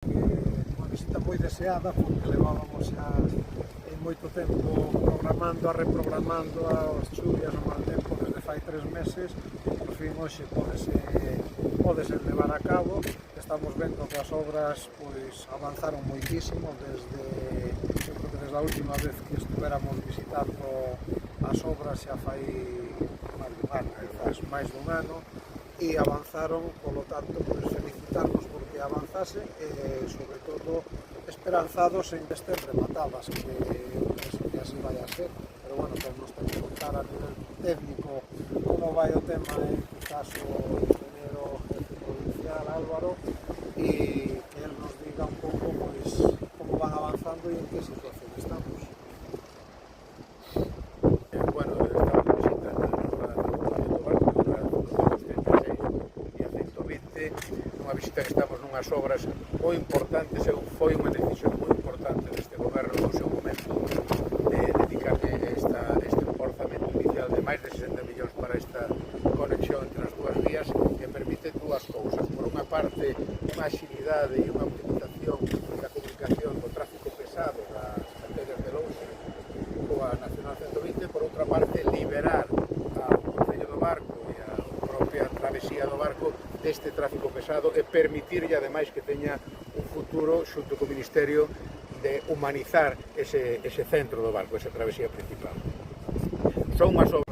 Unha visita moi deseada porque levábamos xa moito tempo programando, reprogramando as chuvias, o mal tempo desde fai 3 meses. Por fin hoxe pódese levar a cabo. Estamos vendo que as obras avanzaron moitísimo desde a última vez que estuveramos visitando as obras xa fai máis dun ano, e avanzaron, polo tanto, felicitarnos porque avanzase e, sobre todo, esperanzados en que estén rematadas, que así vai a ser. Pero, bueno, que nos ten que contar a nivel técnico como vai o tema, en este caso, o ingeniero provincial Álvaro, e que él nos diga un pouco como van avanzando e en que situación estamos. Bueno, estamos visitando a nova 236 e a 120, nunha visita que estamos nunhas obras moi importantes, e foi unha decisión moi importante deste goberno no seu momento de dedicarle este orzamento inicial de máis de 60 millóns para esta conexión entre as dúas vías, que permite dúas cousas. Por unha parte, unha axilidade e unha optimización da comunicación do tráfico pesado das canteras de Lousa coa Nacional 120, por outra parte, liberar ao Concello do Barco e a propia travesía do barco deste tráfico pesado e permitirlle, ademais, que teña un futuro xunto co Ministerio de humanizar ese centro do barco, esa travesía principal. Son unhas obras